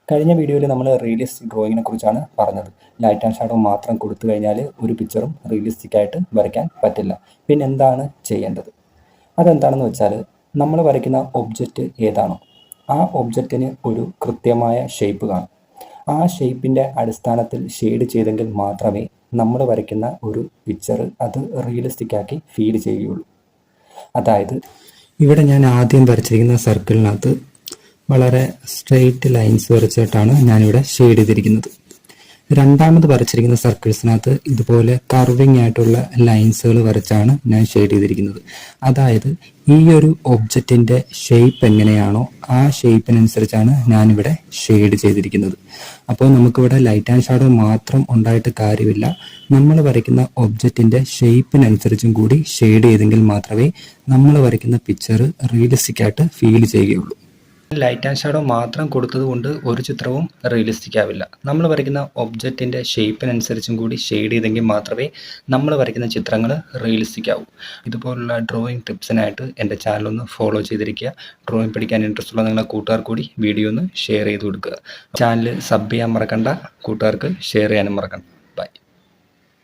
കഴിഞ്ഞ വീഡിയോയിൽ നമ്മൾ റിയലിസ്റ്റിക് ഡ്രോയിങ്ങിനെ കുറിച്ചാണ് പറഞ്ഞത്. ലൈറ്റ് ആൻഡ് ഷാഡോ മാത്രം കൊടുത്തു കഴിഞ്ഞാൽ ഒരു പിക്ചറും റിയലിസ്റ്റിക് ആയിട്ട് വരയ്ക്കാൻ പറ്റില്ല. പിന്നെ എന്താണ് ചെയ്യേണ്ടത്? അതെന്താണെന്ന് വെച്ചാൽ, നമ്മൾ വരയ്ക്കുന്ന ഒബ്ജക്റ്റ് ഏതാണോ ആ ഒബ്ജക്റ്റിന് ഒരു കൃത്യമായ ഷേപ്പ് കാണും. ആ ഷേപ്പിൻ്റെ അടിസ്ഥാനത്തിൽ ഷെയ്ഡ് ചെയ്തെങ്കിൽ മാത്രമേ നമ്മൾ വരയ്ക്കുന്ന ഒരു പിക്ചർ അത് റിയലിസ്റ്റിക് ആക്കി ഫീൽ ചെയ്യുകയുള്ളൂ. അതായത് ഇവിടെ ഞാൻ ആദ്യം വരച്ചിരിക്കുന്ന സർക്കിളിനകത്ത് വളരെ സ്ട്രെയിറ്റ് ലൈൻസ് വരച്ചിട്ടാണ് ഞാനിവിടെ ഷെയ്ഡ് ചെയ്തിരിക്കുന്നത്. രണ്ടാമത് വരച്ചിരിക്കുന്ന സർക്കിൾസിനകത്ത് ഇതുപോലെ കർവിങ് ആയിട്ടുള്ള ലൈൻസുകൾ വരച്ചാണ് ഞാൻ ഷെയ്ഡ് ചെയ്തിരിക്കുന്നത്. അതായത് ഈ ഒരു ഒബ്ജക്റ്റിൻ്റെ ഷേപ്പ് എങ്ങനെയാണോ ആ ഷേപ്പിനനുസരിച്ചാണ് ഞാനിവിടെ ഷെയ്ഡ് ചെയ്തിരിക്കുന്നത്. അപ്പോൾ നമുക്കിവിടെ ലൈറ്റ് ആൻഡ് ഷാഡോ മാത്രം ഉണ്ടായിട്ട് കാര്യമില്ല. നമ്മൾ വരയ്ക്കുന്ന ഒബ്ജക്റ്റിൻ്റെ ഷേപ്പിനനുസരിച്ചും കൂടി ഷെയ്ഡ് ചെയ്തെങ്കിൽ മാത്രമേ നമ്മൾ വരയ്ക്കുന്ന പിക്ചർ റിയലിസ്റ്റിക് ആയിട്ട് ഫീൽ ചെയ്യുകയുള്ളൂ. ലൈറ്റ് ആൻഡ് ഷാഡോ മാത്രം കൊടുത്തത് കൊണ്ട് ഒരു ചിത്രവും റിയലിസ്റ്റിക് ആവില്ല. നമ്മൾ വരയ്ക്കുന്ന ഒബ്ജക്റ്റിൻ്റെ ഷേപ്പിനനുസരിച്ചും കൂടി ഷെയ്ഡ് ചെയ്തെങ്കിൽ മാത്രമേ നമ്മൾ വരയ്ക്കുന്ന ചിത്രങ്ങൾ റിയലിസ്റ്റിക് ആവൂ. ഇതുപോലുള്ള ഡ്രോയിങ് ടിപ്സിനായിട്ട് എൻ്റെ ചാനലൊന്ന് ഫോളോ ചെയ്തിരിക്കുക. ഡ്രോയിങ് പഠിക്കാൻ ഇൻട്രസ്റ്റ് ഉള്ള നിങ്ങളുടെ കൂട്ടുകാർ കൂടി വീഡിയോ ഒന്ന് ഷെയർ ചെയ്ത് കൊടുക്കുക. ചാനൽ സബ് ചെയ്യാൻ മറക്കണ്ട, കൂട്ടുകാർക്ക് ഷെയർ ചെയ്യാനും മറക്കണ്ട.